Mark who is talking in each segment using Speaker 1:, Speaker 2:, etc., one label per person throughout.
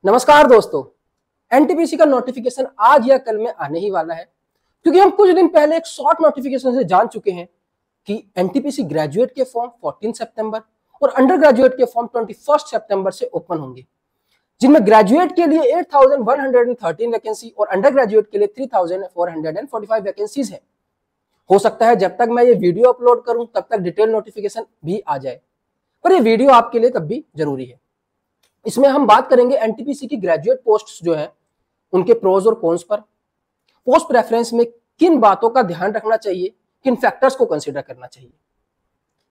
Speaker 1: नमस्कार दोस्तों, एनटीपीसी का नोटिफिकेशन आज या कल में आने ही वाला है, क्योंकि हम कुछ दिन पहले एक शॉर्ट नोटिफिकेशन से जान चुके हैं कि एनटीपीसी ग्रेजुएट के फॉर्म 14 सितंबर और अंडर ग्रेजुएट के फॉर्म 21 सितंबर से ओपन होंगे, जिनमें ग्रेजुएट के लिए 8,113 वैकेंसी और अंडर ग्रेजुएट के लिए 3,445 वैकेंसीज है। हो सकता है जब तक मैं ये वीडियो अपलोड करूं तब तक डिटेल नोटिफिकेशन भी आ जाए, पर ये वीडियो आपके लिए तब भी जरूरी है। इसमें हम बात करेंगे एनटीपीसी की ग्रेजुएट पोस्ट्स जो है उनके प्रोज और कॉन्स पर, पोस्ट प्रेफरेंस में किन बातों का ध्यान रखना चाहिए, किन फैक्टर्स को कंसीडर करना चाहिए,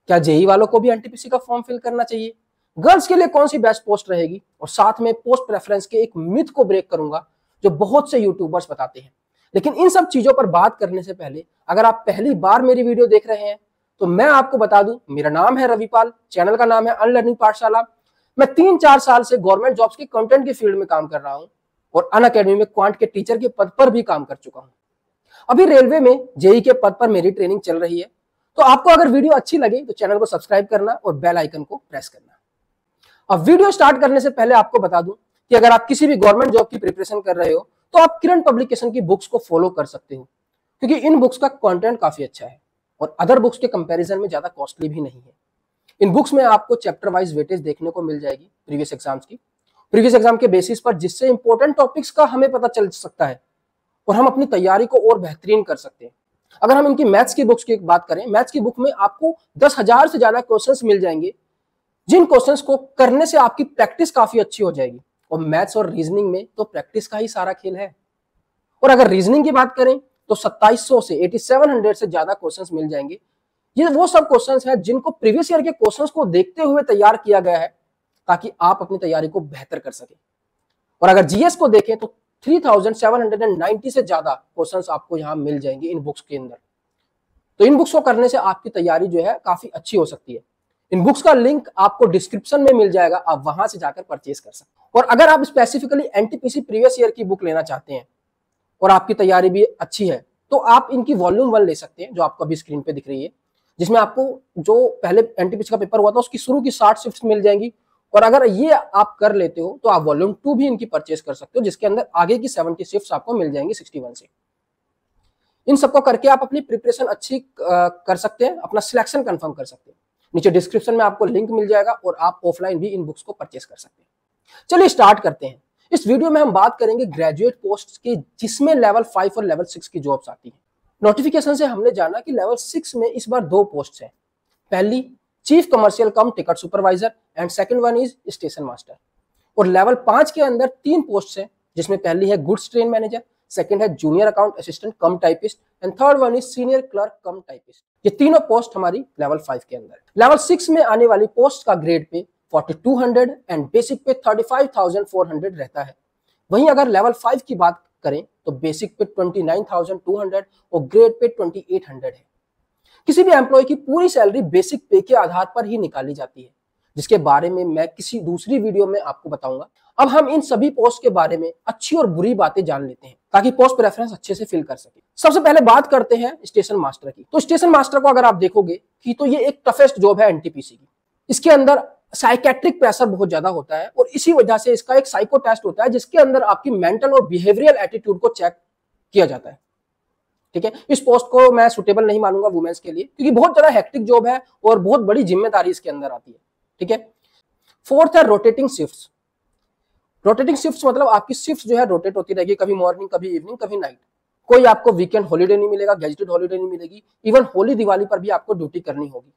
Speaker 1: क्या जेई वालों को भी एनटीपीसी का फॉर्म फिल करना चाहिए, गर्ल्स के लिए कौन सी बेस्ट पोस्ट रहेगी, और साथ में पोस्ट प्रेफरेंस के एक मिथ को ब्रेक करूंगा जो बहुत से यूट्यूबर्स बताते हैं। लेकिन इन सब चीजों पर बात करने से पहले अगर आप पहली बार मेरी वीडियो देख रहे हैं तो मैं आपको बता दूं, मेरा नाम है रविपाल, चैनल का नाम है अनलर्निंग पाठशाला। मैं 3-4 साल से गवर्नमेंट जॉब्स के कंटेंट के फील्ड में काम कर रहा हूं और अनअकैडमी में क्वांट के टीचर के पद पर भी काम कर चुका हूं। अभी रेलवे में जेई के पद पर मेरी ट्रेनिंग चल रही है। तो आपको अगर वीडियो अच्छी लगे तो चैनल को सब्सक्राइब करना और बेल आइकन को प्रेस करना। अब वीडियो स्टार्ट करने से पहले आपको बता दूं कि अगर आप किसी भी गवर्नमेंट जॉब की प्रिपरेशन कर रहे हो तो आप किरण पब्लिकेशन की बुक्स को फॉलो कर सकते हो, क्योंकि इन बुक्स का कंटेंट काफी अच्छा है और अदर बुक्स के कंपैरिजन में ज्यादा कॉस्टली भी नहीं है। इन बुक्स में आपको चैप्टर वाइज वेटेज देखने को मिल जाएगी प्रीवियस एग्जाम के बेसिस पर, जिससे इंपॉर्टेंट टॉपिक्स का हमें पता चल सकता है और हम अपनी तैयारी को और बेहतरीन कर सकते हैं। अगर हम इनकी मैथ्स की बुक्स की बात करें, मैथ्स की बुक में आपको 10,000 से ज्यादा क्वेश्चंस मिल जाएंगे, जिन क्वेश्चंस को करने से आपकी प्रैक्टिस काफी अच्छी हो जाएगी। और मैथ्स और रीजनिंग में तो प्रैक्टिस का ही सारा खेल है। और अगर रीजनिंग की बात करें तो 2700 से 8700 से ज्यादा क्वेश्चंस मिल जाएंगे। ये वो सब क्वेश्चंस हैं जिनको प्रीवियस ईयर के क्वेश्चंस को देखते हुए तैयार किया गया है, ताकि आप अपनी तैयारी को बेहतर कर सकें। और अगर जीएस को देखें तो 3790 से ज्यादा क्वेश्चंस आपको यहां मिल जाएंगे इन बुक्स के अंदर। तो इन बुक्स को करने से आपकी तैयारी जो है काफी अच्छी हो सकती है। इन बुक्स का लिंक आपको डिस्क्रिप्शन में मिल जाएगा, आप वहां से जाकर परचेज कर सकते हैं। और अगर आप स्पेसिफिकली एनटीपीसी प्रीवियस ईयर की बुक लेना चाहते हैं और आपकी तैयारी भी अच्छी है तो आप इनकी वॉल्यूम 1 ले सकते हैं, जो आपको अभी स्क्रीन पे दिख रही है, जिसमें आपको जो पहले एनटीपीसी का पेपर हुआ था उसकी शुरू की 60 शिफ्ट्स मिल जाएंगी। और अगर ये आप कर लेते हो तो आप वॉल्यूम 2 भी इनकी परचेस कर सकते हो, जिसके अंदर आगे की 70 शिफ्ट्स आपको मिल जाएंगी 61 से। इन सबको करके आप अपनी प्रिपरेशन अच्छी कर सकते हैं, अपना सिलेक्शन कंफर्म कर सकते हैं। नीचे डिस्क्रिप्शन में आपको लिंक मिल जाएगा और आप ऑफलाइन भी इन बुक्स को परचेस कर सकते हैं। चलिए स्टार्ट करते हैं। इस वीडियो में हम बात करेंगे ग्रेजुएट पोस्ट की, जिसमें लेवल 5 और लेवल 6 की जॉब्स आती है। नोटिफिकेशन से हमने जाना कि लेवल 6 में इस बार 2 पोस्ट हैं। पहली chief commercial come ticket supervisor and second one is station master. और लेवल 5 के अंदर 3 पोस्ट हैं, जिसमें पहली है गुड्स ट्रेन मैनेजर, सेकंड है junior account assistant come typist and third one is senior clerk come typist. ये तीनों पोस्ट हमारी लेवल 5 के अंदर। लेवल 6 में आने वाली पोस्ट का ग्रेड पे 4200 एंड बेसिक पे 35,400 रहता है। वहीं अगर लेवल 5 की बात करें तो बेसिक पे 29,200 और ग्रेड पे 2800 है। किसी भी एम्प्लॉय की पूरी सैलरी बेसिक पे के आधार पर ही निकाली जाती है, जिसके बारे में मैं किसी दूसरी वीडियो में आपको बताऊंगा। अब हम इन सभी पोस्ट के बारे में अच्छी और बुरी बातें जान लेते हैं, ताकि पोस्ट प्रेफरेंस अच्छे से फिल कर सके। सबसे पहले बात करते हैं स्टेशन मास्टर की। तो स्टेशन मास्टर को अगर आप देखोगे कि तो ये एक टफेस्ट जॉब है एनटीपीसी की। इसके अंदर साइकेट्रिक प्रेशर बहुत ज्यादा होता है और इसी वजह से इसका एक साइको टेस्ट होता है, जिसके अंदर आपकी मेंटल और बिहेवियरल एटीट्यूड को चेक किया जाता है। ठीक है, इस पोस्ट को मैं सुटेबल नहीं मानूंगा वुमेन्स के लिए, क्योंकि बहुत ज्यादा हेक्टिक जॉब है और बहुत बड़ी जिम्मेदारी इसके अंदर आती है। ठीक है, फोर्थ है रोटेटिंग शिफ्ट्स। रोटेटिंग शिफ्ट्स मतलब आपकी शिफ्ट जो है रोटेट होती रहेगी, कभी मॉर्निंग, कभी इवनिंग, कभी नाइट। कोई आपको वीकेंड हॉलीडे नहीं मिलेगा, गैजेटेड हॉलीडे नहीं मिलेगी। इवन होली दिवाली पर भी आपको ड्यूटी करनी होगी,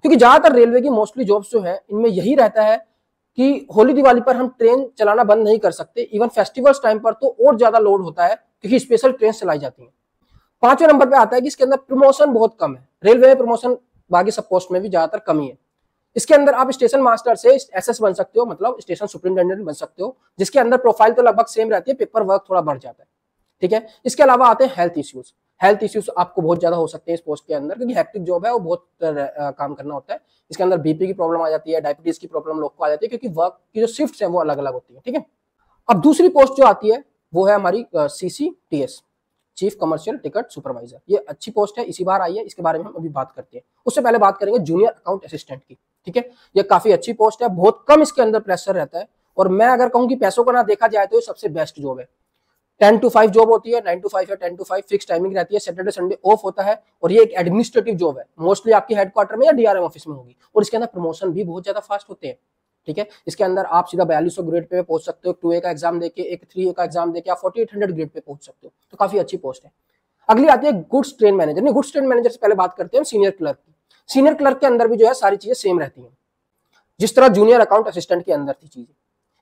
Speaker 1: क्योंकि ज्यादातर रेलवे की मोस्टली जॉब्स जो है इनमें यही रहता है कि होली दिवाली पर हम ट्रेन चलाना बंद नहीं कर सकते। इवन फेस्टिवल्स टाइम पर तो और ज्यादा लोड होता है, क्योंकि स्पेशल ट्रेन चलाई जाती है। 5वें नंबर पे आता है कि इसके अंदर प्रमोशन बहुत कम है। रेलवे में प्रमोशन बाकी सब पोस्ट में भी ज्यादातर कम ही है। इसके अंदर आप स्टेशन मास्टर से एसएस बन सकते हो, मतलब स्टेशन सुपरिटेंडेंट बन सकते हो, जिसके अंदर प्रोफाइल तो लगभग सेम रहती है, पेपर वर्क थोड़ा बढ़ जाता है। ठीक है, इसके अलावा आते हैं हेल्थ इश्यूज। हेल्थ इश्यूज आपको बहुत ज्यादा हो सकते हैं इस पोस्ट के अंदर, क्योंकि हेक्टिक जॉब है और बहुत काम करना होता है। इसके अंदर बीपी की प्रॉब्लम आ जाती है, डायबिटीज की प्रॉब्लम लोग को आ जाती है, क्योंकि वर्क की जो शिफ्ट्स हैं वो अलग अलग होती है। ठीक है, अब दूसरी पोस्ट जो आती है वो है हमारी CCTS, chief commercial ticket supervisor. ये अच्छी पोस्ट है, इसी बार आई है, इसके बारे में हम अभी बात करते हैं। उससे पहले बात करेंगे जूनियर अकाउंट असिस्टेंट की। ठीक है, ये काफी अच्छी पोस्ट है, बहुत कम इसके अंदर प्रेशर रहता है और मैं अगर कहूँ कि पैसों को ना देखा जाए तो ये सबसे बेस्ट जॉब है। 10 to 5 जॉब होती है, 9 to 5 या 10 to 5 फिक्स टाइमिंग रहती है, सैटरडे संडे ऑफ होता है, और ये एक एडमिनिस्ट्रेटिव जॉब है, मोस्टली आपकी हेडक्वार्टर में या डीआरएम ऑफिस में होगी, और इसके अंदर प्रमोशन भी बहुत ज्यादा फास्ट होते हैं। ठीक है, इसके अंदर आप सीधा 4200 ग्रेड पे पहुंच सकते हो, 2A का एग्जाम देके, एक 3A का एग्जाम देके आप 4800 ग्रेड पे पहुंच सकते हो, तो काफी अच्छी पोस्ट है। अगली आती है गुड्स ट्रेन मैनेजर। नहीं, गुड्स ट्रेन मैनेजर से पहले बात करते हैं सीनियर क्लर्क की। सीनियर क्लर्क के अंदर भी जो है सारी चीजें सेम रहती हैं, जिस तरह जूनियर अकाउंट असिस्टेंट के अंदर थी चीजें।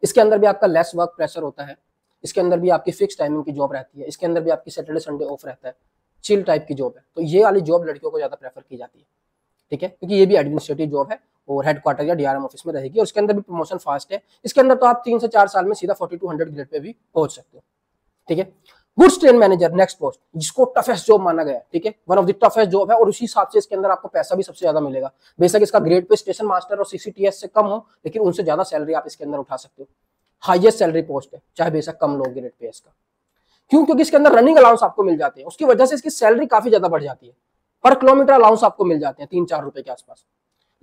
Speaker 1: इसके अंदर भी आपका लेस वर्क प्रेशर होता है, इसके अंदर भी आपकी फिक्स टाइमिंग की जॉब रहती है, इसके अंदर भी आपकी सैटरडे संडे ऑफ रहता है, चिल टाइप की जॉब है। तो ये वाली जॉब लड़कियों को ज्यादा प्रेफर की जाती है। ठीक है, क्योंकि ये भी एडमिनिस्ट्रेटिव जॉब है और हेडक्वार्टर या डीआरएम ऑफिस में रहेगी, और इसके अंदर भी प्रमोशन फास्ट है। इसके अंदर तो आप 3 से 4 साल में सीधा 4200 ग्रेड पे भी पहुंच सकते हो। ठीक है, goods train manager next post, जिसको टफेस्ट जॉब माना गया है। ठीक है, one of the toughest job है, और उसी हिसाब से इसके अंदर आपको पैसा भी सबसे ज्यादा मिलेगा। बेशक इसका ग्रेड पे स्टेशन मास्टर और सीसीटीएस से कम हो, लेकिन उनसे ज्यादा सैलरी आप इसके अंदर उठा सकते हो। हाईएस्ट सैलरी पोस्ट है, चाहे बेशक कम लो ग्रेड पे इसका। क्यों? क्योंकि इसके अंदर रनिंग अलाउंस आपको मिल जाते हैं, उसकी वजह से इसकी सैलरी काफी ज्यादा बढ़ जाती है। पर किलोमीटर अलाउंस आपको मिल जाते हैं 3-4 रुपए के आसपास।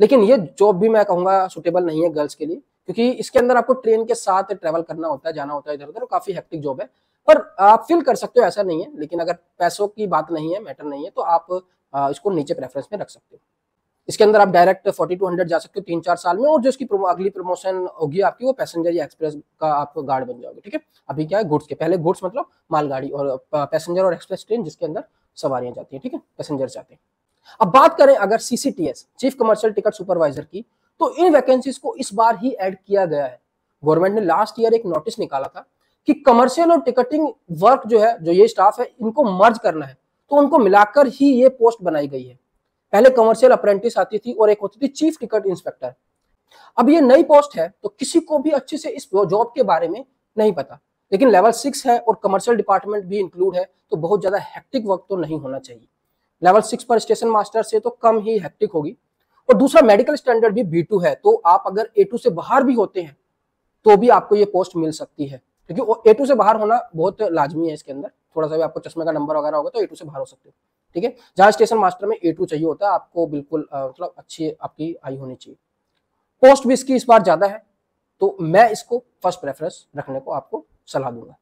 Speaker 1: लेकिन ये जॉब भी मैं कहूंगा सुटेबल नहीं है गर्ल्स के लिए, क्योंकि इसके अंदर आपको ट्रेन के साथ ट्रेवल करना होता है, जाना होता है इधर उधर, काफी हेक्टिक जॉब है। पर आप फील कर सकते हो, ऐसा नहीं है। लेकिन अगर पैसों की बात नहीं है, मैटर नहीं है, तो आप इसको नीचे प्रेफरेंस में रख सकते हो। इसके अंदर आप डायरेक्ट 4200 जा सकते हो 3-4 साल में, और जो इसकी अगली प्रमोशन होगी आपकी, वो पैसेंजर या एक्सप्रेस का आप गार्ड बन जाओगे। ठीक है, अभी क्या है गुड्स के, पहले गुड्स मतलब मालगाड़ी, और पैसेंजर और एक्सप्रेस ट्रेन जिसके अंदर सवारियां जाती है। ठीक है, पैसेंजर जाते हैं। अब बात करें अगर CCTS, chief commercial ticket supervisor की, तो इन वैकेंसीज को इस बार ही ऐड किया गया है। गवर्नमेंट ने लास्ट ईयर एक नोटिस निकाला था कि कमर्शियल और टिकटिंग वर्क जो है, जो ये स्टाफ है, इनको मर्ज करना है, तो उनको मिलाकर ही ये पोस्ट बनाई गई है। पहले कमर्शियल अप्रेंटिस आती थी और एक होती थी चीफ टिकट इंस्पेक्टर। अब ये नई पोस्ट है, तो किसी को भी अच्छे से इस जॉब के बारे में नहीं पता, लेकिन लेवल 6 है और कमर्शियल डिपार्टमेंट भी इंक्लूड है, तो बहुत ज्यादा हेक्टिक वर्क तो नहीं होना चाहिए। लेवल 6 पर स्टेशन मास्टर से तो कम ही हेक्टिक होगी। और दूसरा, मेडिकल स्टैंडर्ड भी B2 है, तो आप अगर A2 से बाहर भी होते हैं तो भी आपको ये पोस्ट मिल सकती है, क्योंकि A2 से बाहर होना बहुत लाजमी है इसके अंदर। थोड़ा सा भी आपको चश्मे का नंबर वगैरह होगा तो A2 से बाहर हो सकते हो। ठीक है, जहां स्टेशन मास्टर में A2 चाहिए होता है, आपको बिल्कुल मतलब अच्छी आपकी आई होनी चाहिए। पोस्ट भी इसकी इस बार ज्यादा है, तो मैं इसको फर्स्ट प्रेफरेंस रखने को आपको सलाह दूंगा।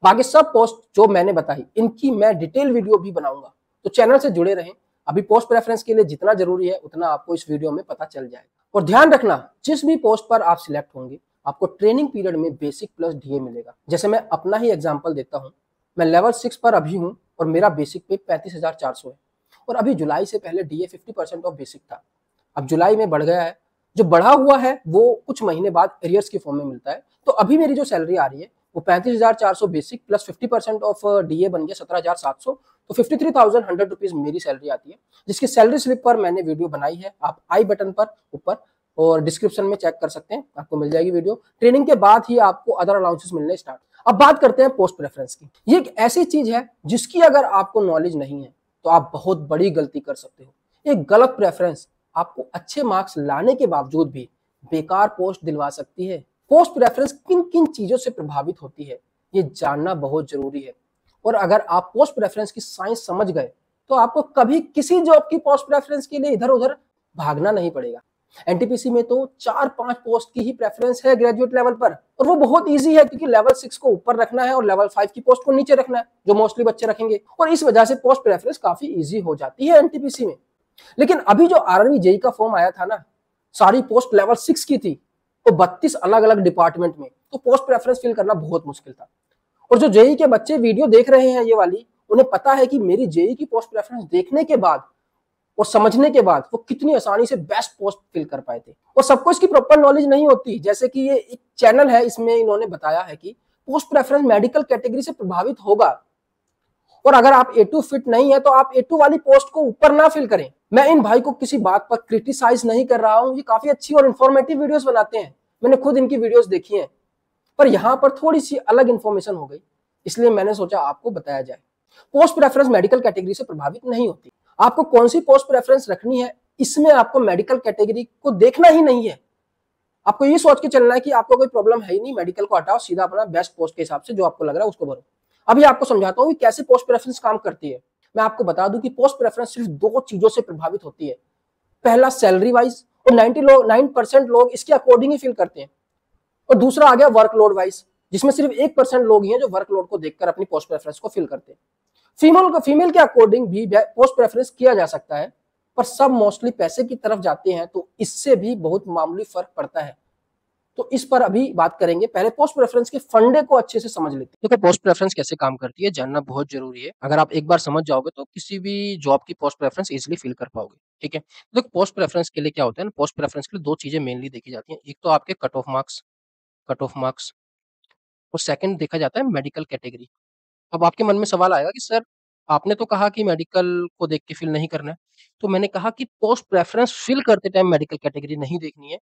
Speaker 1: बाकी सब पोस्ट जो मैंने बताई, इनकी मैं डिटेल वीडियो भी बनाऊंगा, तो चैनल से जुड़े रहें। अभी पोस्ट प्रेफरेंस के लिए जितना जरूरी है उतना आपको इस वीडियो में पता चल जाएगा। और ध्यान रखना, जिस भी पोस्ट पर आप सिलेक्ट होंगे, आपको ट्रेनिंग पीरियड में बेसिक प्लस डीए मिलेगा। जैसे मैं अपना ही एग्जांपल देता हूं, मैं लेवल 6 पर अभी हूं और मेरा बेसिक पे 35,400 है, और अभी जुलाई से पहले डीए 50% ऑफ बेसिक था। अब जुलाई में बढ़ गया है, जो बढ़ा हुआ है वो कुछ महीने बाद एरियर्स की फॉर्म में मिलता है। तो अभी मेरी जो सैलरी आ रही है वो 35,400 बेसिक प्लस 50% ऑफ डीए बन गया 17,700, तो 53,100 रुपीज मेरी सैलरी आती है, जिसकी सैलरी स्लिप पर मैंने वीडियो बनाई है। आप आई बटन पर ऊपर और डिस्क्रिप्शन में चेक कर सकते हैं, आपको मिल जाएगी वीडियो। ट्रेनिंग के बाद ही आपको अदर अलाउंसेस मिलने स्टार्ट। अब बात करते हैं पोस्ट प्रेफरेंस की। ये एक ऐसी चीज है जिसकी अगर आपको नॉलेज नहीं है तो आप बहुत बड़ी गलती कर सकते हो। एक गलत प्रेफरेंस आपको अच्छे मार्क्स लाने के बावजूद भी बेकार पोस्ट दिलवा सकती है। पोस्ट प्रेफरेंस किन किन चीजों से प्रभावित होती है, ये जानना बहुत जरूरी है। और अगर आप पोस्ट प्रेफरेंस की साइंस समझ गए तो आपको कभी किसी जॉब की पोस्ट प्रेफरेंस के लिए इधर उधर भागना नहीं पड़ेगा। एनटीपीसी में तो 4-5 पोस्ट की ही प्रेफरेंस है ग्रेजुएट लेवल पर, और वो बहुत इजी है, क्योंकि लेवल 6 को ऊपर रखना है और लेवल 5 की पोस्ट को नीचे रखना है, जो मोस्टली बच्चे रखेंगे, और इस वजह से पोस्ट प्रेफरेंस काफी इजी हो जाती है एनटीपीसी में। लेकिन अभी जो आर्मी जेई का फॉर्म आया था ना, सारी पोस्ट लेवल 6 की थी, तो 32 अलग अलग डिपार्टमेंट में, तो पोस्ट प्रेफरेंस फिल करना बहुत मुश्किल था। और जो जेई के बच्चे वीडियो देख रहे हैं ये वाली, उन्हें पता है कि मेरी जेई की पोस्ट प्रेफरेंस देखने के बाद और समझने के बाद वो कितनी आसानी से बेस्ट पोस्ट फिल कर पाए थे। और सबको इसकी प्रॉपर नॉलेज नहीं होती। जैसे कि ये एक चैनल है, इसमें इन्होंने बताया है कि पोस्ट प्रेफरेंस मेडिकल कैटेगरी से प्रभावित होगा, और अगर आप A2 फिट नहीं है तो आप A2 वाली पोस्ट को ऊपर ना फिल करें। मैं इन भाई को किसी बात पर क्रिटिसाइज नहीं कर रहा हूं, ये काफी अच्छी और इन्फॉर्मेटिव वीडियोस बनाते हैं, मैंने खुद इनकी वीडियोस देखी हैं, पर यहां पर थोड़ी सी अलग इन्फॉर्मेशन हो गई, इसलिए मैंने सोचा आपको बताया जाए। पोस्ट प्रेफरेंस मेडिकल कैटेगरी से प्रभावित नहीं होती। आपको कौन सी पोस्ट प्रेफरेंस रखनी है, इसमें आपको मेडिकल कैटेगरी को देखना ही नहीं है। आपको ये सोच के चलना है कि आपको कोई प्रॉब्लम है ही नहीं, मेडिकल को हटाओ, सीधा अपना बेस्ट पोस्ट के हिसाब से जो आपको लग रहा है उसको भरो। अभी आपको समझाता हूँ कि कैसे पोस्ट प्रेफरेंस काम करती है। मैं आपको बता दूं कि पोस्ट प्रेफरेंस सिर्फ 2 चीजों से प्रभावित होती है। पहला, सैलरी वाइज, और 99% लोग इसके अकॉर्डिंग ही फिल करते हैं। और दूसरा आ गया वर्कलोड वाइज, जिसमें सिर्फ 1% लोग ही हैं जो वर्कलोड को देखकर अपनी पोस्ट प्रेफरेंस को फिल करते हैं। फीमेल के अकॉर्डिंग भी पोस्ट प्रेफरेंस किया जा सकता है, पर सब मोस्टली पैसे की तरफ जाते हैं, तो इससे भी बहुत मामूली फर्क पड़ता है। तो इस पर अभी बात करेंगे। पहले पोस्ट प्रेफरेंस के फंडे को अच्छे से समझ लेते हैं। देखो पोस्ट प्रेफरेंस कैसे काम करती है जानना बहुत जरूरी है। अगर आप एक बार समझ जाओगे तो किसी भी जॉब की पोस्ट प्रेफरेंस इजीली फिल कर पाओगे। ठीक है, तो पोस्ट प्रेफरेंस के लिए क्या होता है ना, पोस्ट प्रेफरेंस के लिए दो चीजें मेनली देखी जाती हैं। एक तो आपके कट ऑफ मार्क्स और सेकंड देखा जाता है मेडिकल कैटेगरी। अब आपके मन में सवाल आएगा कि सर आपने तो कहा कि मेडिकल को देख के फिल नहीं करना है। तो मैंने कहा कि पोस्ट प्रेफरेंस फिल करते टाइम मेडिकल कैटेगरी नहीं देखनी है,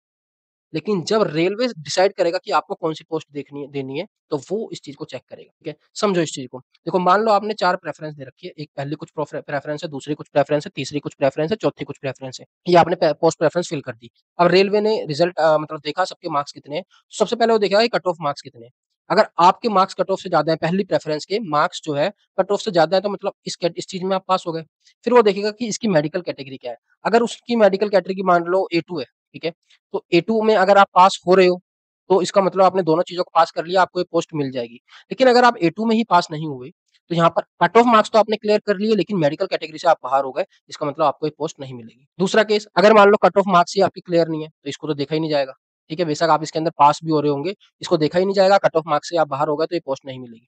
Speaker 1: लेकिन जब रेलवे डिसाइड करेगा कि आपको कौन-सी पोस्ट देखनी है देनी है, तो वो इस चीज़ को चेक करेगा, ठीक है? समझो इस चीज़ को। देखो मान लो आपने 4 प्रेफ़रेंस दे रखी है, एक पहली कुछ प्रेफ़रेंस है, दूसरी कुछ प्रेफ़रेंस है, तीसरी कुछ प्रेफ़रेंस है, चौथी कुछ प्रेफ़रेंस है। ये आपने पोस्ट प्रेफ़रेंस फिल कर दी। अब रेलवे ने रिज़ल्ट मतलब देखा सबके मार्क्स कितने हैं, सबसे पहले वो देखेगा कि कट ऑफ मार्क्स कितने हैं। अगर आपके मार्क्स कट ऑफ से ज़्यादा है, पहली प्रेफ़रेंस के मार्क्स जो है कट ऑफ से ज़्यादा है, तो मतलब इस चीज़ में आप पास हो गए। फिर वो देखेगा कि इसकी मेडिकल कैटेगरी क्या है। अगर उसकी मेडिकल कैटेगरी मान लो A2 है, ठीक है? तो A2 में अगर आप पास हो रहे हो, तो इसका मतलब आपने दोनों चीज़ों को पास कर लिया, आपको एक पोस्ट मिल जाएगी। लेकिन अगर आप A2 में ही पास नहीं हुए, तो यहाँ पर कट ऑफ मार्क्स तो आपने क्लियर कर लिए, लेकिन मेडिकल कैटेगरी से आप बाहर हो गए, इसका मतलब आपको एक पोस्ट नहीं मिलेगी। दूसरा केस, अगर मान लो कट ऑफ मार्क्स ही आपके क्लियर नहीं है, तो इसको तो देखा ही नहीं जाएगा। ठीक है, बेशक आप इसके अंदर पास भी हो रहे होंगे, इसको देखा ही नहीं जाएगा, कट ऑफ मार्क्स से आप बाहर हो गए, तो ये पोस्ट नहीं मिलेगी।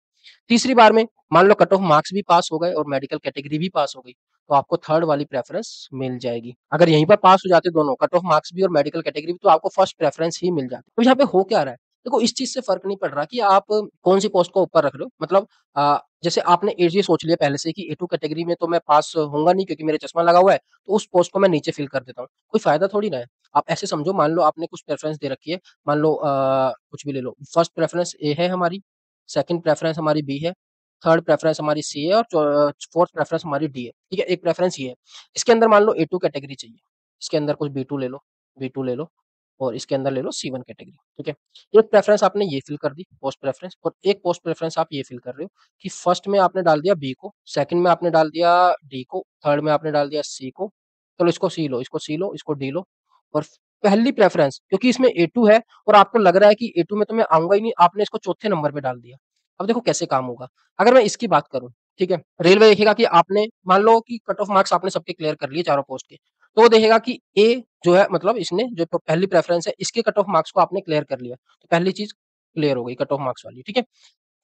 Speaker 1: तीसरी बार में मान लो कट ऑफ मार्क्स भी पास हो गए और मेडिकल कैटेगरी भी पास हो गई, तो आपको थर्ड वाली प्रेफ़रेंस मिल जाएगी। अगर यहीं पर पास हो जाते दोनों, कट ऑफ मार्क्स भी और मेडिकल कैटेगरी भी, तो आपको फर्स्ट प्रेफ़रेंस ही मिल जाती। तो यहाँ पे हो क्या रहा है? देखो इस चीज़ से फ़र्क नहीं पड़ रहा कि आप कौन-सी पोस्ट को ऊपर रख रहे हो। मतलब जैसे आपने ये सोच लिया पहले से कि A2 कैटेगरी में तो मैं पास होऊँगा नहीं क्योंकि मेरा चश्मा लगा हुआ है, तो उस पोस्ट को मैं नीचे फ़िल कर देता हूँ। कोई फ़ायदा थोड़ी ना है। आप ऐसे समझो, मान लो आपने कुछ प्रेफ़रेंस दे रखी है, मान लो कुछ भी ले लो, फर्स्ट प्रेफ़रेंस A है हमारी, सेकंड प्रेफ़रेंस हमारी B है, थर्ड प्रेफ़रेंस हमारी C है और फोर्थ प्रेफ़रेंस हमारी D है। ठीक है, एक प्रेफ़रेंस ये है। इसके अंदर मान लो A2 कैटेगरी चाहिए, इसके अंदर कुछ B2 ले लो और इसके अंदर ले लो C1 कैटेगरी, ठीक है? एक प्रेफ़रेंस आपने ये फ़िल कर दी पोस्ट प्रेफ़रेंस, और एक पोस्ट प्रेफ़रेंस आप ये फ़िल कर रहे हो कि फर्स्ट में आपने डाल दिया B को, सेकंड में आपने डाल दिया D को, थर्ड में आपने डाल दिया C को। चलो इसको C लो, इसको C लो, इसको D लो, और पहली प्रेफ़रेंस क्योंकि इसमें A2 है और आपको लग रहा है कि A2 में तो मैं आऊँगा ही नहीं, आपने इसको चौथे नंबर पे डाल दिया। अब देखो कैसे काम होगा। अगर मैं इसकी बात करूँ, ठीक है? रेलवे देखेगा कि आपने मान लो कि कट ऑफ मार्क्स आपने सबके क्लियर कर लिए चारों पोस्ट के, तो वो देखेगा कि A जो है, मतलब इसने जो पहली प्रेफ़रेंस है, इसके कट ऑफ मार्क्स को आपने क्लियर कर लिया। तो पहली चीज़ क्लियर हो गई कट ऑफ मार्क्स वाली, ठीक है?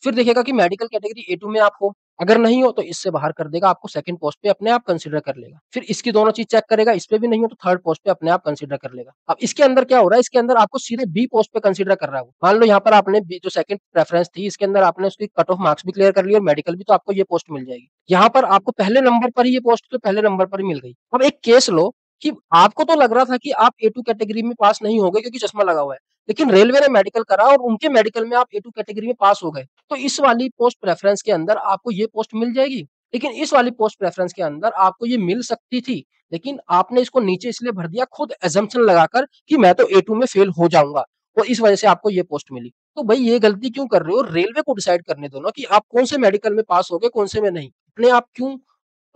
Speaker 1: फिर देखेगा कि मेडिकल कैटेगरी A2 में आप हो, अगर नहीं हो तो इससे बाहर कर देगा, आपको सेकंड पोस्ट पे अपने आप कंसीडर कर लेगा। फिर इसकी दोनों चीज़ चेक करेगा, इस पे भी नहीं हो तो थर्ड पोस्ट पे अपने आप कंसीडर कर लेगा। अब इसके अंदर क्या हो रहा है, इसके अंदर आपको सीधे B पोस्ट पे कंसीडर कर रहा है वो। मान लो यहाँ पर आपने B जो सेकंड प्रेफ़रेंस थी, इसके अंदर आपने उसकी कट ऑफ मार्क्स भी क्लियर कर लिए और मेडिकल भी, तो आपको ये पोस्ट मिल जाएगी। यहाँ पर आपको पहले नंबर पर ही ये पोस्ट तो पहले नंबर पर ही मिल गई। अब एक केस लो कि आपको तो लग रहा था कि आप A2 कैटेगरी में पास नहीं होगे क्योंकि चश्मा लगा हुआ है, लेकिन रेलवे ने मेडिकल करा और उनके मेडिकल में आप A2 कैटेगरी में पास हो गए। तो इस वाली पोस्ट प्रेफ़रेंस के अंदर आपको ये पोस्ट मिल जाएगी। लेकिन इस वाली पोस्ट प्रेफ़रेंस के अंदर आपको ये मिल सकती थी, लेकिन आपने इसको नीचे इसलिए भर दिया खुद असम्पशन लगाकर कि मैं तो A2 में फ़ेल हो जाऊँगा, और इस वजह से आपको ये पोस्ट मिली। तो भई ये गलती क्यों कर रहे हो? रेलवे को डिसाइड करने दो ना कि आप कौन से मेडिकल में पास होगे, कौन से में नहीं। अपने आप क्यों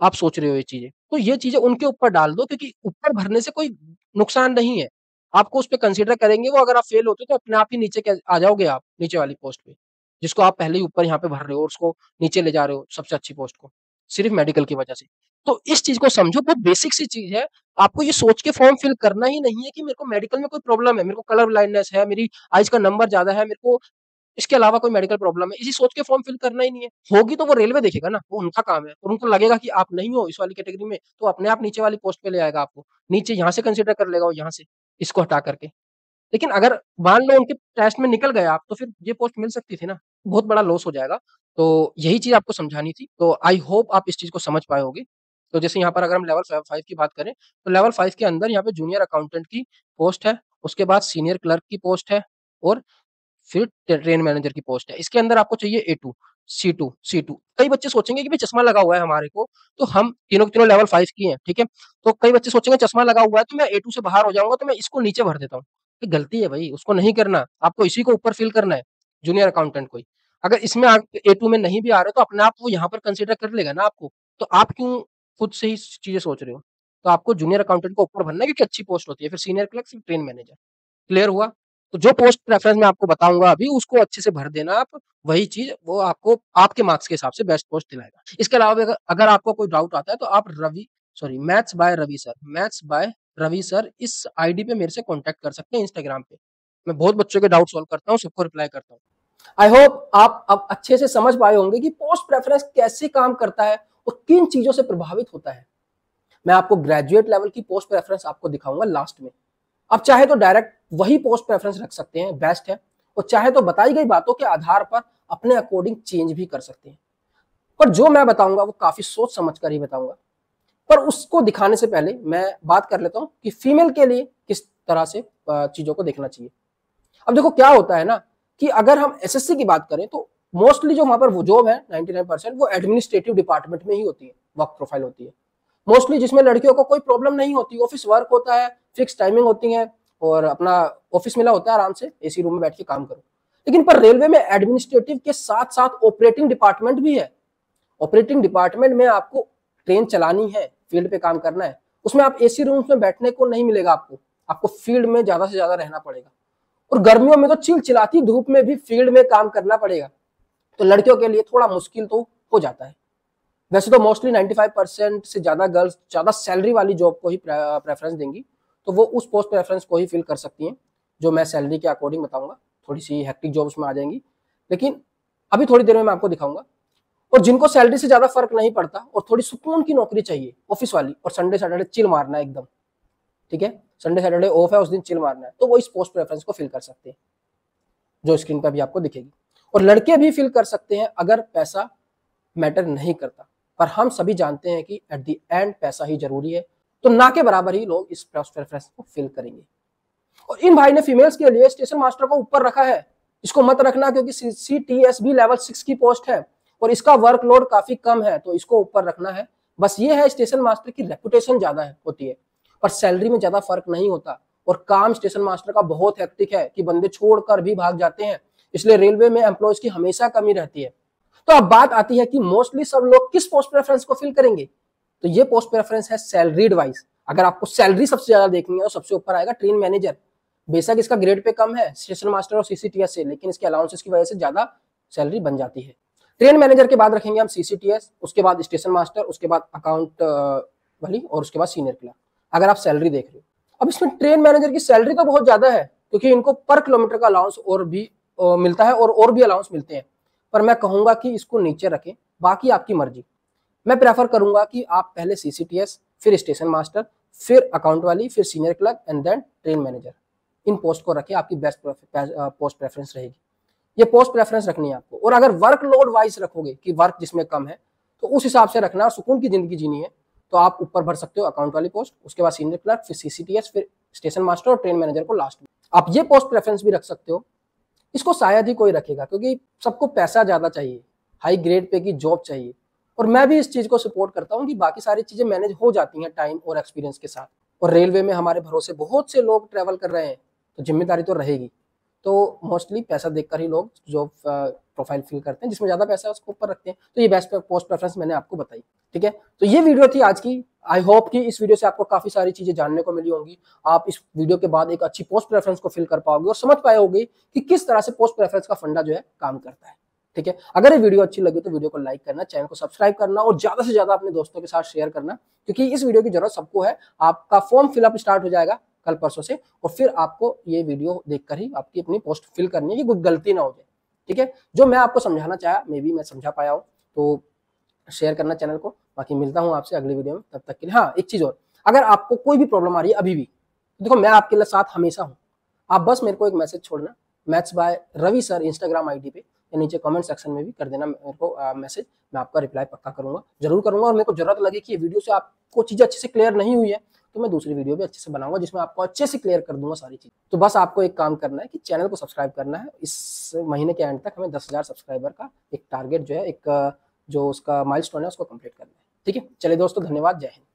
Speaker 1: आप सोच रहे हो ये चीज़ें? तो ये चीज़ें उनके ऊपर डाल दो, क्योंकि ऊपर भरने से कोई नुकसान नहीं है। आपको उसपे कंसीडर करेंगे वो, अगर आप फ़ेल होते हो तो अपने आप ही नीचे आ जाओगे आप, नीचे वाली पोस्ट पे। जिसको आप पहले ही ऊपर यहाँ पे भर रहे हो और उसको नीचे ले जा रहे हो सबसे अच्छी पोस्ट को, सिर्फ़ मेडिकल की वजह से। तो इस चीज़ को समझो, बहुत बेसिक सी चीज़ है। आपको ये सोच के फॉर्म फिल करना ही नहीं है कि मेरे को मेडिकल में कोई प्रॉब्लम है, मेरे को कलर ब्लाइंडनेस है, मेरी आइज़ का नंबर ज़्यादा है, मेरे को इसके अलावा कोई मेडिकल प्रॉब्लम है, इसी सोच के फॉर्म फिल करना ही नहीं है। होगी तो वो रेलवे देखेगा ना, वो उनका काम है, और उनको लगेगा कि आप नहीं हो इस वाली कैटेगरी में, तो अपने आप नीचे वाली पोस्ट पे ले आएगा आपको। नीचे यहाँ से कंसीडर कर लेगा वो, यहाँ से, इसको हटा करके। लेकिन अगर मान लो उनके टेस्ट में निकल गए आप, तो फिर ये पोस्ट मिल सकती थी ना, बहुत बड़ा लॉस हो जाएगा। तो यही चीज़ आपको समझानी थी, तो आई होप आप इस चीज़ को समझ पाए होगे। तो जैसे यहाँ पर अगर हम लेवल 5 की बात करें, तो लेवल 5 के अंदर यहाँ पे जूनियर अकाउंटेंट की पोस्ट है, उसके बाद सीनियर क्लर्क की पोस्ट है, और फिर ट्रेन मैनेजर की पोस्ट है। इसके अंदर आपको चाहिए A2, C2। कई बच्चे सोचेंगे कि भाई चश्मा लगा हुआ है हमारे को, तो हम तीनों के तीनों लेवल 5 की हैं, ठीक है? तो कई बच्चे सोचेंगे चश्मा लगा हुआ है तो मैं A2 से बाहर हो जाऊँगा, तो मैं इसको नीचे भर देता हूँ। ये गलती है भाई, उसको नहीं करना, आपको इसी को ऊपर फ़िल करना है, जूनियर अकाउंटेंट को ही। अगर इसमें आप A2 में नहीं भी आ रहे, तो अपने आप वो यहाँ पर कंसीडर कर लेगा ना आपको। तो आप क्यों खुद से ही चीज़ें सोच रहे हो? तो आपको जूनियर अकाउंटेंट को ऊपर भरना है, क्योंकि अच्छी पोस्ट होती है, फिर सीनियर क्लर्क, फिर ट्रेन मैनेजर। क्लियर हुआ? तो जो पोस्ट प्रेफरेंस मैं आपको बताऊंगा अभी उसको अच्छे से भर देना आप, वही चीज वो आपको आपके मार्क्स के हिसाब से बेस्ट पोस्ट दिलाएगा। इसके अलावा अगर अगर आपको कोई डाउट आता है तो आप मैथ्स बाय रवि सर इस आईडी पे मेरे से कांटेक्ट कर सकते हैं इंस्टाग्राम पे। मैं बहुत बच्चों के डाउट सॉल्व करता हूँ, सबको रिप्लाई करता हूँ। आई होप आप अब अच्छे से समझ पाए होंगे कि पोस्ट प्रेफरेंस कैसे काम करता है और किन चीजों से प्रभावित होता है। मैं आपको ग्रेजुएट लेवल की पोस्ट प्रेफरेंस आपको दिखाऊंगा लास्ट में। आप चाहे तो डायरेक्ट वही पोस्ट प्रेफरेंस रख सकते हैं, बेस्ट है, और चाहे तो बताई गई बातों के आधार पर अपने अकॉर्डिंग चेंज भी कर सकते हैं। पर जो मैं बताऊंगा वो काफी सोच समझ कर ही बताऊंगा। पर उसको दिखाने से पहले मैं बात कर लेता हूं कि फीमेल के लिए किस तरह से चीजों को देखना चाहिए। अब देखो क्या होता है ना कि अगर हम एसएससी की बात करें तो मोस्टली जो वहां पर वो जॉब है 99% वो एडमिनिस्ट्रेटिव डिपार्टमेंट में ही होती है, वर्क प्रोफाइल होती है मोस्टली, जिसमें लड़कियों को कोई प्रॉब्लम नहीं होती, ऑफिस वर्क होता है, फिक्स टाइमिंग होती है और अपना ऑफिस मिला होता है, आराम से एसी रूम में बैठ के काम करो। लेकिन पर रेलवे में एडमिनिस्ट्रेटिव के साथ साथ ऑपरेटिंग डिपार्टमेंट भी है। ऑपरेटिंग डिपार्टमेंट में आपको ट्रेन चलानी है, फील्ड पे काम करना है, उसमें आप एसी रूम्स में बैठने को नहीं मिलेगा आपको, आपको फील्ड में ज्यादा से ज्यादा रहना पड़ेगा। और गर्मियों में तो चिलचिलाती धूप में भी फील्ड में काम करना पड़ेगा, तो लड़कियों के लिए थोड़ा मुश्किल तो हो जाता है। वैसे तो मोस्टली 95% से ज्यादा गर्ल्स ज्यादा सैलरी वाली जॉब को ही प्रेफरेंस देंगी, तो वो उस पोस्ट प्रेफरेंस को ही फिल कर सकती हैं जो मैं सैलरी के अकॉर्डिंग बताऊंगा। थोड़ी सी हेक्टिक जॉब उसमें आ जाएंगी, लेकिन अभी थोड़ी देर में मैं आपको दिखाऊंगा। और जिनको सैलरी से ज्यादा फर्क नहीं पड़ता और थोड़ी सुकून की नौकरी चाहिए ऑफिस वाली, और संडे सैटरडे चिल मारना है एकदम, ठीक है, संडे सैटरडे ऑफ है, उस दिन चिल मारना है, तो वो इस पोस्ट प्रेफरेंस को फिल कर सकते हैं जो स्क्रीन पर भी आपको दिखेगी। और लड़के भी फिल कर सकते हैं अगर पैसा मैटर नहीं करता, पर हम सभी जानते हैं कि एट द एंड पैसा ही जरूरी है, तो ना के बराबर ही लोग इस प्रेफरेंस को फिल करेंगे। और इन भाई ने फीमेल्स के लिए स्टेशन मास्टर को ऊपर रखा है, इसको मत रखना क्योंकि CTS भी लेवल 6 की पोस्ट है और इसका वर्कलोड काफी कम है, तो इसको ऊपर रखना है। बस ये है स्टेशन मास्टर की रेपुटेशन ज्यादा है होती है, पर सैलरी में ज्यादा फर्क नहीं होता, और काम स्टेशन मास्टर का बहुत हेक्टिक है कि बंदे छोड़कर भी भाग जाते हैं, इसलिए रेलवे में एम्प्लॉयज की हमेशा कमी रहती है। तो अब बात आती है कि मोस्टली सब लोग किस पोस्ट प्रेफरेंस को फिल करेंगे, तो ये पोस्ट प्रेफरेंस है सैलरीड वाइज। अगर आपको सैलरी सबसे ज्यादा देखनी है तो सबसे ऊपर आएगा ट्रेन मैनेजर। बेशक इसका ग्रेड पे कम है स्टेशन मास्टर और CCTS से, लेकिन इसके अलाउंसेस की वजह से ज्यादा सैलरी बन जाती है। ट्रेन मैनेजर के बाद रखेंगे हम CCTS, उसके बाद स्टेशन मास्टर, उसके बाद अकाउंट वाली, और उसके बाद सीनियर क्लर्क, अगर आप सैलरी देख रहे हो। अब इसमें ट्रेन मैनेजर की सैलरी तो बहुत ज्यादा है क्योंकि इनको पर किलोमीटर का अलाउंस और भी मिलता है और भी अलाउंस मिलते हैं, पर मैं कहूंगा कि इसको नीचे रखें, बाकी आपकी मर्जी। मैं प्रेफर करूंगा कि आप पहले CCTS, फिर स्टेशन मास्टर, फिर अकाउंट वाली, फिर senior clerk and then train manager, इन पोस्ट को रखें, आपकी बेस्ट पोस्ट प्रेफरेंस रहेगी। ये पोस्ट प्रेफरेंस रखनी है आपको। और अगर वर्कलोड वाइज रखोगे कि वर्क जिसमें कम है तो उस हिसाब से रखना, और सुकून की जिंदगी जीनी है तो आप ऊपर भर सकते हो अकाउंट वाली पोस्ट, उसके बाद सीनियर क्लर्क, फिर CCTS, फिर स्टेशन मास्टर और ट्रेन मैनेजर को लास्ट में। आप ये पोस्ट प्रेफरेंस भी रख सकते हो, इसको शायद ही कोई रखेगा क्योंकि सबको पैसा ज्यादा चाहिए, हाई ग्रेड पे की जॉब चाहिए, और मैं भी इस चीज को सपोर्ट करता हूँ कि बाकी सारी चीजें मैनेज हो जाती हैं टाइम और एक्सपीरियंस के साथ। और रेलवे में हमारे भरोसे बहुत से लोग ट्रेवल कर रहे हैं, तो जिम्मेदारी तो रहेगी, तो मोस्टली पैसा देखकर ही लोग जॉब प्रोफाइल फिल करते हैं, जिसमें ज्यादा पैसा है उसको ऊपर रखते हैं। तो ये बेस्ट पोस्ट प्रेफरेंस मैंने आपको बताई, ठीक है। तो ये वीडियो थी आज की। आई होप कि इस वीडियो से आपको काफी सारी चीजें जानने को मिली होंगी। आप इस वीडियो के बाद एक अच्छी पोस्ट प्रेफरेंस को फिल कर पाओगे और समझ पाए होगे कि किस तरह से पोस्ट प्रेफरेंस का फंडा जो है काम करता है, ठीक है। अगर ये वीडियो अच्छी लगी तो वीडियो को लाइक करना, चैनल को सब्सक्राइब करना और ज्यादा से ज्यादा अपने दोस्तों के साथ शेयर करना, क्योंकि इस वीडियो की जरूरत सबको है। आपका फॉर्म फिलअप स्टार्ट हो जाएगा कल परसों से, और फिर आपको ये वीडियो देखकर ही आपकी अपनी पोस्ट फिल करनी है कि कोई गलती ना हो जाए, ठीक है। जो मैं आपको समझाना चाहा मे बी मैं समझा पाया हूँ, तो शेयर करना चैनल को। बाकी मिलता हूँ आपसे अगली वीडियो में, तब तक के लिए हाँ एक चीज और, अगर आपको कोई भी प्रॉब्लम आ रही है अभी भी, देखो मैं आपके लिए साथ हमेशा हूँ। आप बस मेरे को एक मैसेज छोड़ना, maths by Ravi sir Instagram ID पे, या नीचे कमेंट सेक्शन में भी कर देना मेरे को मैसेज, मैं आपका रिप्लाई पक्का करूंगा, जरूर करूंगा। और मेरे को जरूरत लगे कि ये वीडियो से आपको चीजें अच्छे से क्लियर नहीं हुई है तो मैं दूसरी वीडियो भी अच्छे से बनाऊंगा जिसमें आपको अच्छे से क्लियर कर दूंगा सारी चीज। तो बस आपको एक काम करना है कि चैनल को सब्सक्राइब करना है। इस महीने के एंड तक हमें 10,000 सब्सक्राइबर का एक टारगेट जो है, एक जो उसका माइलस्टोन है उसको कंप्लीट करना है, ठीक है। चलिए दोस्तों, धन्यवाद, जय हिंद।